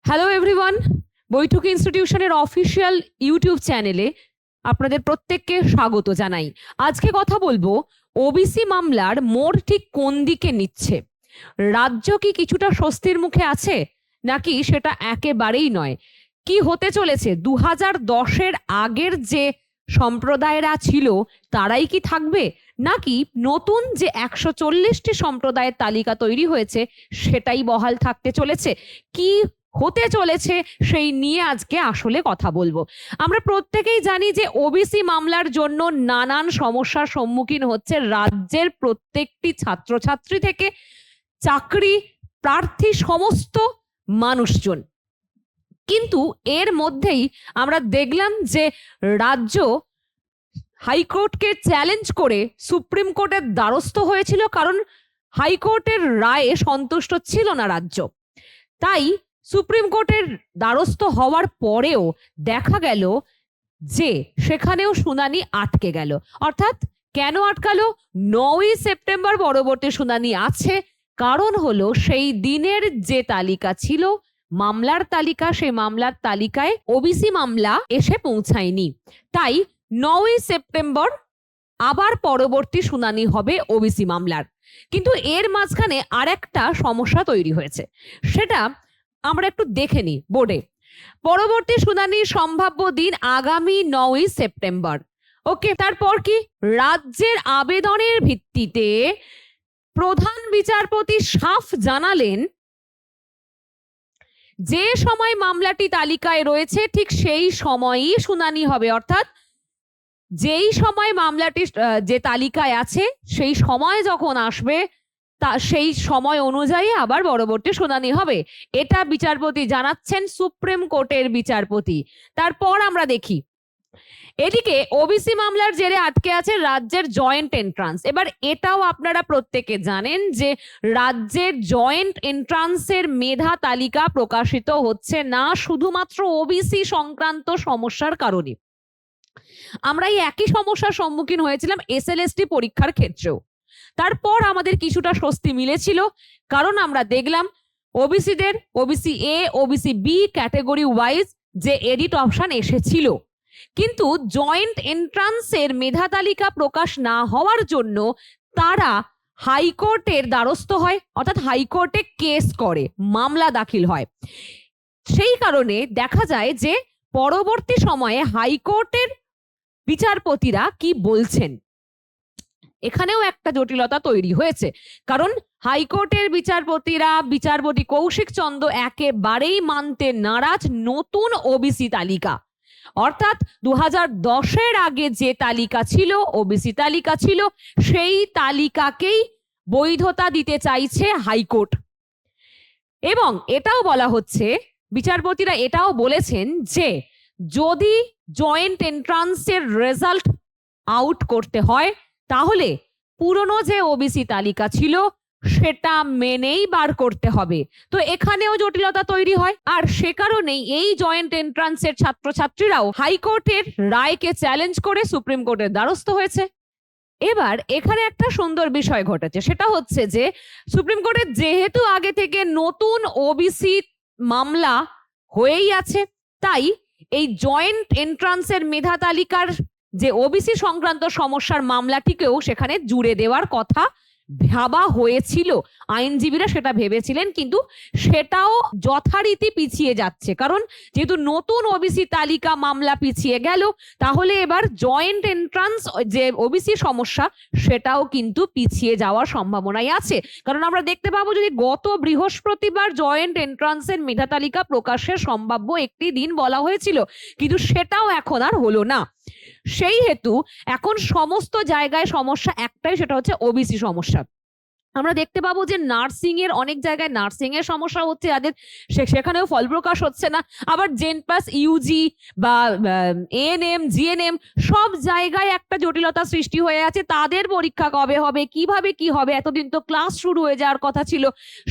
Hello everyone, বৈঠক ইনস্টিটিউশনের official YouTube চ্যানেলে আপনাদের প্রত্যেককে স্বাগত জানাই। আজকে কথা বলবো ওবিসি মামলার মোড় ঠিক কোন দিকে নিচ্ছে। রাজ্য কি কিছুটা স্বস্তির মুখে আছে, নাকি সেটা একেবারেই নয়? কি হতে চলেছে? 2010-এর আগের যে সম্প্রদায়েরা ছিল তারাই কি থাকবে, নাকি নতুন যে 140টি সম্প্রদায়ের তালিকা তৈরি হয়েছে সেটাই বহাল থাকতে চলেছে? কি হতে চলেছে সেই নিয়ে আজকে আসলে কথা বলবো। আমরা প্রত্যেকেই জানি যে ওবিসি মামলার জন্য নানান সমস্যার সম্মুখীন হচ্ছে রাজ্যের প্রত্যেকটি ছাত্রছাত্রী থেকে চাকরি প্রার্থী সমস্ত মানুষজন। কিন্তু এর মধ্যেই আমরা দেখলাম যে রাজ্য হাইকোর্টকে চ্যালেঞ্জ করে সুপ্রিম কোর্টের দ্বারস্থ হয়েছিল, কারণ হাইকোর্টের রায়ে সন্তুষ্ট ছিল না রাজ্য। তাই সুপ্রিম কোর্টের দ্বারস্থ হওয়ার পরেও দেখা গেল যে সেখানেও শুনানি আটকে গেল। অর্থাৎ কেন আটকালো? 9ই সেপ্টেম্বর পরবর্তী শুনানি আছে। কারণ হলো সেই দিনের যে তালিকা ছিল মামলার তালিকা, সেই মামলার তালিকায় ওবিসি মামলা এসে পৌঁছায়নি। তাই 9ই সেপ্টেম্বর আবার পরবর্তী শুনানি হবে ওবিসি মামলার। কিন্তু এর মাঝখানে আরেকটা সমস্যা তৈরি হয়েছে, সেটা আমরা একটু দেখে নিই বোর্ডে। পরবর্তী শুনানির সম্ভাব্য দিন আগামী 9ই সেপ্টেম্বর। ওকে, তারপর কি? রাজ্যের আবেদনের ভিত্তিতে প্রধান বিচারপতি সাফ জানালেন যে সময় মামলাটি তালিকায় রয়েছে ঠিক সেই সময়ই শুনানি হবে। অর্থাৎ যেই সময় মামলাটি যে তালিকায় আছে সেই সময় যখন আসবে তা সেই সময় অনুযায়ী আবার পরবর্তী শুনানি হবে, এটা বিচারপতি জানাচ্ছেন, সুপ্রিম কোর্টের বিচারপতি। তারপর আমরা দেখি এদিকে ওবিসি মামলার জেরে আটকে আছে রাজ্যের জয়েন্ট এন্ট্রান্স। এবার এটাও আপনারা প্রত্যেকে জানেন যে রাজ্যের জয়েন্ট এন্ট্রান্সের মেধা তালিকা প্রকাশিত হচ্ছে না শুধুমাত্র ওবিসি সংক্রান্ত সমস্যার কারণে। আমরা এই একই সমস্যার সম্মুখীন হয়েছিলাম এসএলএসটি পরীক্ষার ক্ষেত্রেও। তারপর আমাদের কিছুটা স্বস্তি মিলেছিল, কারণ আমরা দেখলাম ওবিসিদের OBC A, OBC B category wise যে এডিট অপশন এসেছিল। কিন্তু জয়েন্ট এন্ট্রান্সের মেধা তালিকা প্রকাশ না হওয়ার জন্য তারা হাইকোর্টের দ্বারস্থ হয়, অর্থাৎ হাইকোর্টে কেস করে, মামলা দাখিল হয়। সেই কারণে দেখা যায় যে পরবর্তী সময়ে হাইকোর্টের বিচারপতিরা কি বলছেন, এখানেও একটা জটিলতা তৈরি হয়েছে। কারণ হাইকোর্টের বিচারপতিরা, বিচারপতি কৌশিক চন্দ্র একেবারেই মানতে নারাজ নতুন ওবিসি তালিকা। অর্থাৎ 2010-এর আগে যে তালিকা ছিল, ওবিসি তালিকা ছিল, সেই তালিকাকেই বৈধতা দিতে চাইছে হাইকোর্ট। এবং এটাও বলা হচ্ছে, বিচারপতিরা এটাও বলেছেন যে যদি জয়েন্ট এন্ট্রান্সের রেজাল্ট আউট করতে হয় তাহলে পুরনো যে ওবিসি তালিকা ছিল সেটা মেনেই বার করতে হবে। তো এখানেও জটিলতা তৈরি হয়, আর সে কারণেই এই জয়েন্ট এন্ট্রান্সের ছাত্রছাত্রীরাও হাইকোর্টের রায়কে চ্যালেঞ্জ করে সুপ্রিম কোর্টের দ্বারস্থ হয়েছে। এবার এখানে একটা সুন্দর বিষয় ঘটেছে, সেটা হচ্ছে যে সুপ্রিম কোর্টের যেহেতু আগে থেকে নতুন ওবিসি মামলা হয়েই আছে, তাই এই জয়েন্ট এন্ট্রান্সের মেধা তালিকার যে ওবিসি সংক্রান্ত সমস্যার মামলাটিকেও সেখানে জুড়ে দেওয়ার কথা ভাবা হয়েছিল। আইনজীবীরা সেটা ভেবেছিলেন, কিন্তু সেটাও যথারীতি পিছিয়ে যাচ্ছে। কারণ যেহেতু নতুন ওবিসি তালিকা মামলা পিছিয়ে গেল, তাহলে এবার জয়েন্ট এন্ট্রান্স যে ওবিসি সমস্যা সেটাও কিন্তু পিছিয়ে যাওয়ার সম্ভাবনাই আছে। কারণ আমরা দেখতে পাবো যদি গত বৃহস্পতিবার জয়েন্ট এন্ট্রান্সের মেধা তালিকা প্রকাশের সম্ভাব্য একটি দিন বলা হয়েছিল, কিন্তু সেটাও এখন আর হলো না। সেই হেতু এখন সমস্ত জায়গায় সমস্যা একটাই, সেটা হচ্ছে ওবিসি সমস্যা। আমরা দেখতে পাবো যে নার্সিং এর অনেক জায়গায় নার্সিং এর সমস্যা হচ্ছে, যাদের সেখানেও ফল প্রকাশ হচ্ছে না। আবার জেনপাস, ইউজি বা এএনএম, জিএনএম সব জায়গায় একটা জটিলতা সৃষ্টি হয়ে আছে। তাদের পরীক্ষা কবে হবে, কিভাবে কি হবে, এতদিন তো ক্লাস শুরু হয়ে যাওয়ার কথা ছিল।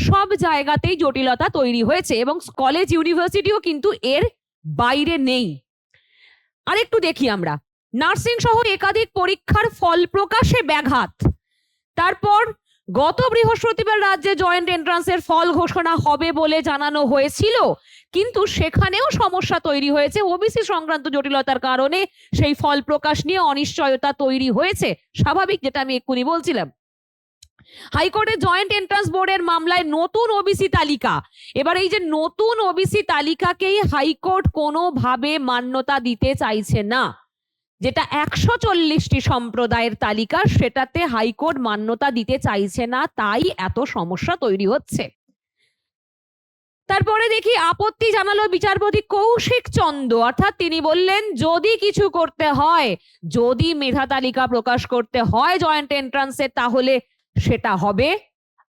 সব জায়গাতেই জটিলতা তৈরি হয়েছে এবং কলেজ ইউনিভার্সিটিও কিন্তু এর বাইরে নেই। আরেকটু দেখি আমরা, নার্সিং সহ একাধিক পরীক্ষার ফল প্রকাশে ব্যাঘাত। তারপর গত বৃহস্পতিবার রাজ্যে জয়েন্ট এন্ট্রান্সের ফল ঘোষণা হবে বলে জানানো হয়েছিল, কিন্তু সেখানেও সমস্যা তৈরি হয়েছে। ওবিসি সংক্রান্ত জটিলতার কারণে সেই ফল প্রকাশ নিয়ে অনিশ্চয়তা তৈরি হয়েছে, স্বাভাবিক, যেটা আমি এক্ষুনি বলছিলাম। হাইকোর্টে জয়েন্ট এন্ট্রান্স বোর্ডের মামলায় নতুন ওবিসি তালিকা, এবার এই যে নতুন ওবিসি তালিকাকেই হাইকোর্ট কোনোভাবে মান্যতা দিতে চাইছে না। যেটা 140টি সম্প্রদায়ের তালিকা, সেটাতে হাইকোর্ট মান্যতা দিতে চাইছে না, তাই এত সমস্যা তৈরি হচ্ছে। তারপরে দেখি আপত্তি জানালো বিচারপতি কৌশিক চন্দ, অর্থাৎ তিনি বললেন যদি কিছু করতে হয়, যদি মেধা তালিকা প্রকাশ করতে হয় জয়েন্ট এন্ট্রান্সে, তাহলে সেটা হবে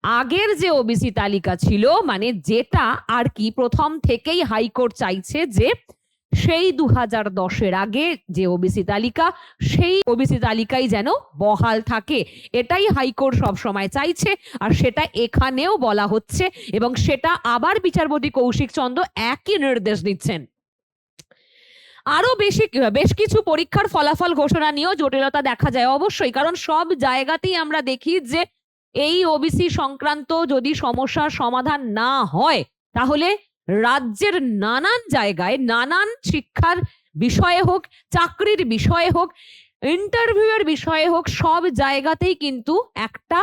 আগের যে ওবিসি তালিকা ছিল, মানে যেটা আর কি প্রথম থেকেই হাইকোর্ট চাইছে যে সেই 2010-এর আগে যে ওবিসি তালিকা, সেই ওবিসি তালিকাই যেন বহাল থাকে, এটাই হাইকোর্ট সবসময় চাইছে, আর সেটা এখানেও বলা হচ্ছে, এবং সেটা আবার বিচারপতি কৌশিক চন্দ একই নির্দেশ দিচ্ছেন। আরো বেশ কিছু পরীক্ষার ফলাফল ঘোষণা নিয়েও জটিলতা দেখা যায় অবশ্যই, কারণ সব জায়গাতেই আমরা দেখি যে এই ওবিসি সংক্রান্ত যদি সমস্যার সমাধান না হয়, তাহলে রাজ্যের নানান জায়গায় নানান শিক্ষার বিষয়ে হোক, চাকরির বিষয়ে হোক, ইন্টারভিউয়ের বিষয়ে হোক, সব জায়গাতেই কিন্তু একটা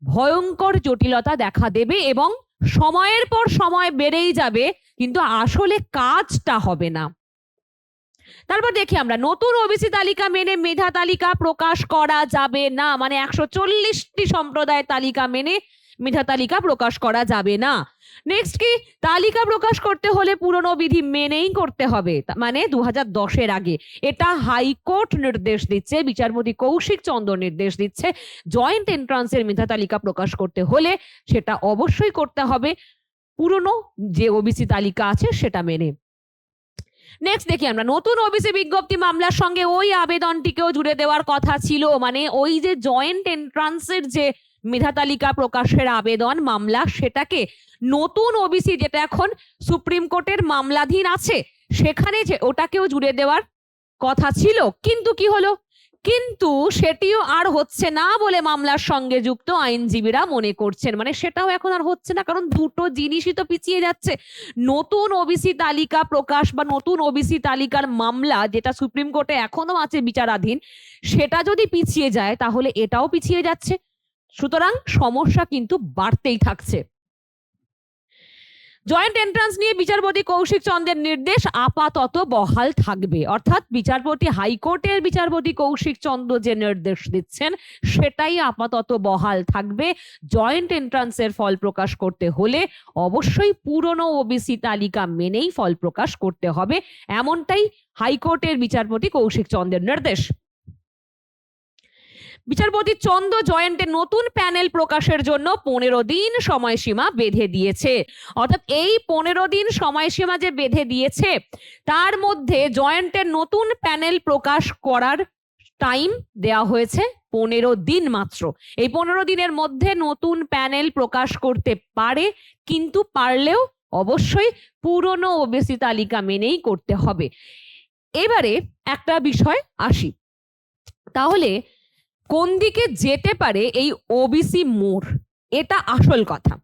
ভয়ঙ্কর জটিলতা দেখা দেবে এবং সময়ের পর সময় বেড়েই যাবে, কিন্তু আসলে কাজটা হবে না। তারপর দেখি আমরা নতুন ওবিসি তালিকা মেনে মেধা তালিকা প্রকাশ করা যাবে না, মানে 140টি সম্প্রদায়ের তালিকা মেনে মেধা তালিকা প্রকাশ করা যাবে না। নেক্সট কি, তালিকা প্রকাশ করতে হলে পুরনো বিধি মেনেই করতে হবে, মানে 2010-এর আগে, এটা হাইকোর্ট নির্দেশ দিচ্ছে, বিচারপতি কৌশিক চন্দ্র নির্দেশ দিচ্ছে। জয়েন্ট এন্ট্রান্সের মেধা তালিকা প্রকাশ করতে হলে সেটা অবশ্যই করতে হবে পুরনো যে ওবিসি তালিকা আছে সেটা মেনে। নেক্সট দেখি আমরা নতুন ওবিসি বিজ্ঞপ্তি মামলার সঙ্গে ওই আবেদনটিকেও জুড়ে দেওয়ার কথা ছিল, মানে ওই যে জয়েন্ট এন্ট্রান্সের যে মেধা তালিকা প্রকাশের আবেদন মামলা, সেটাকে নতুন ওবিসি যেটা এখন সুপ্রিম কোর্টের মামলাধীন আছে সেখানে যে ওটাকেও জুড়ে দেওয়ার কথা ছিল, কিন্তু কি হলো, কিন্তু সেটিও আর হচ্ছে না বলে মামলার সঙ্গে যুক্ত আইনজীবীরা মনে করছেন, মানে সেটাও এখন আর হচ্ছে না, কারণ দুটো জিনিসই তো পিছিয়ে যাচ্ছে। নতুন ওবিসি তালিকা প্রকাশ বা নতুন ওবিসি তালিকার মামলা যেটা সুপ্রিম কোর্টে এখনো আছে বিচারাধীন, সেটা যদি পিছিয়ে যায় তাহলে এটাও পিছিয়ে যাচ্ছে, সুতরাং সমস্যা কিন্তু বাড়তেই থাকছে। জয়েন্ট এন্ট্রান্স নিয়ে বিচারপতি কৌশিক চন্দ্রের নির্দেশ আপাতত বহাল থাকবে, অর্থাৎ বিচারপতি হাইকোর্টের বিচারপতি কৌশিক চন্দ্র যে নির্দেশ দিচ্ছেন সেটাই আপাতত বহাল থাকবে। জয়েন্ট এন্ট্রান্সের ফল প্রকাশ করতে হলে অবশ্যই পুরনো ওবিসি তালিকা মেনেই ফল প্রকাশ করতে হবে, এমনটাই হাইকোর্টের বিচারপতি কৌশিক চন্দ্রের নির্দেশ। বিচারপতি চন্দ্র জয়েন্টের নতুন প্যানেল প্রকাশের জন্য 15 দিন সময়সীমা বেঁধে দিয়েছে, অর্থাৎ এই 15 দিন সময়সীমা যে বেঁধে দিয়েছে তার মধ্যে জয়েন্টের নতুন প্যানেল প্রকাশ করার টাইম দেয়া হয়েছে 15 দিন মাত্র। এই 15 দিনের মধ্যে নতুন প্যানেল প্রকাশ করতে পারে, কিন্তু পারলেও অবশ্যই পুরনো ওবিসি তালিকা মেনেই করতে হবে। এবারে একটা বিষয় আসি, তাহলে কোন দিকে যেতে পারে এই ওবিসি মোড়, এটা আসল কথা।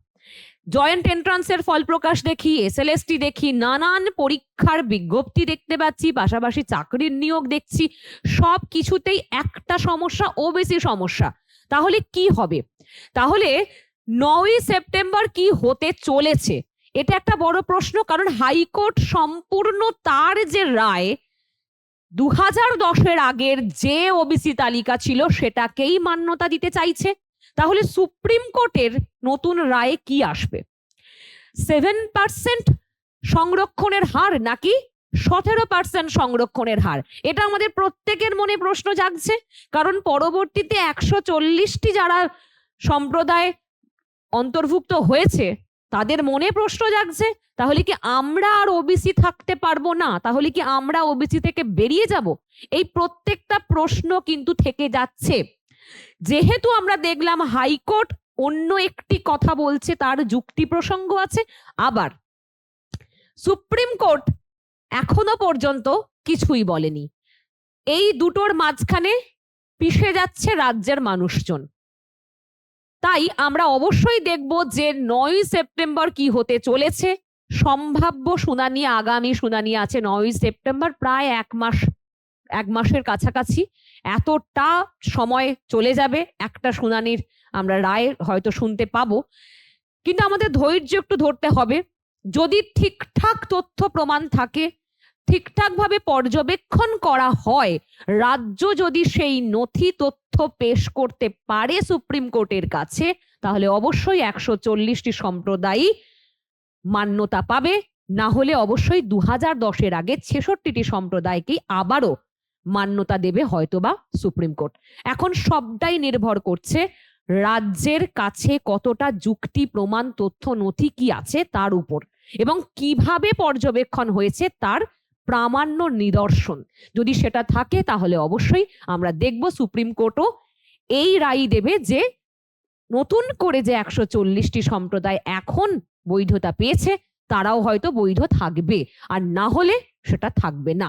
জয়েন্ট এন্ট্রান্সের ফল প্রকাশ দেখি, এসএলএসটি দেখি, নানান পরীক্ষার বিজ্ঞপ্তি দেখতে পাচ্ছি, পাশাপাশি চাকরির নিয়োগ দেখছি, সব কিছুতেই একটা সমস্যা, ওবিসি সমস্যা। তাহলে কি হবে? তাহলে 9ই সেপ্টেম্বর কি হতে চলেছে, এটা একটা বড় প্রশ্ন, কারণ হাইকোর্ট সম্পূর্ণ তার যে রায় 2010-এর আগের যে ওবিসি তালিকা ছিল সেটাকেই মান্যতা দিতে চাইছে। তাহলে সুপ্রিম কোর্টের নতুন রায়ে কি আসবে? 7% সংরক্ষণের হার নাকি 17% সংরক্ষণের হার? এটা আমাদের প্রত্যেকের মনে প্রশ্ন জাগছে, কারণ পরবর্তীতে 140টি যারা সম্প্রদায় অন্তর্ভুক্ত হয়েছে তাদের মনে প্রশ্ন জাগছে, তাহলে কি আমরা আর ওবিসি থাকতে পারবো না? তাহলে কি আমরা ওবিসি থেকে বেরিয়ে যাব? এই প্রত্যেকটা প্রশ্ন কিন্তু থেকে যাচ্ছে। যেহেতু আমরা দেখলাম হাইকোর্ট অন্য একটি কথা বলছে, তার যুক্তি প্রসঙ্গ আছে, আবার সুপ্রিম কোর্ট এখনো পর্যন্ত কিছুই বলেনি। এই দুটোর মাঝখানে পিষে যাচ্ছে রাজ্যের মানুষজন। তাই আমরা অবশ্যই দেখব যে 9 সেপ্টেম্বর কি হতে চলেছে। সম্ভাব্য শুনানি, আগামী শুনানি আছে 9 সেপ্টেম্বর, প্রায় এক মাসের কাছাকাছি। এতটা সময় চলে যাবে, একটা শুনানির আমরা রায় হয়তো শুনতে পাবো। কিন্তু আমাদের ধৈর্য একটু ধরতে হবে। যদি ঠিকঠাক তথ্য প্রমাণ থাকে, ঠিকঠাকভাবে পর্যবেক্ষণ করা হয়, রাজ্য যদি সেই নথি তথ্য পেশ করতে পারে সুপ্রিম কোর্টের কাছে, তাহলে অবশ্যই 140টি সম্প্রদায় মান্যতা পাবে। না হলে অবশ্যই 2010-এর আগে 66টি সম্প্রদায়কেই আবারও মান্যতা দেবে হয়তোবা সুপ্রিম কোর্ট। এখন সবটাই নির্ভর করছে রাজ্যের কাছে কতটা যুক্তি, প্রমাণ, তথ্য, নথি কি আছে তার উপর, এবং কিভাবে পর্যবেক্ষণ হয়েছে তার প্রামাণ্য নিদর্শন। যদি সেটা থাকে তাহলে অবশ্যই আমরা দেখব সুপ্রিম কোর্টও এই রায় দেবে যে নতুন করে যে 140টি সম্প্রদায় এখন বৈধতা পেয়েছে তারাও হয়তো বৈধ থাকবে, আর না হলে সেটা থাকবে না।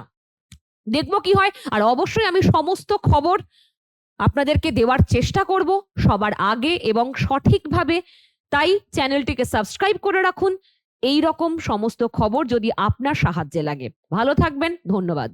দেখবো কি হয়। আর অবশ্যই আমি সমস্ত খবর আপনাদেরকে দেওয়ার চেষ্টা করব সবার আগে এবং সঠিকভাবে। তাই চ্যানেলটিকে সাবস্ক্রাইব করে রাখুন এই রকম সমস্ত খবর যদি আপনার সাহায্যে লাগে। ভালো থাকবেন, ধন্যবাদ।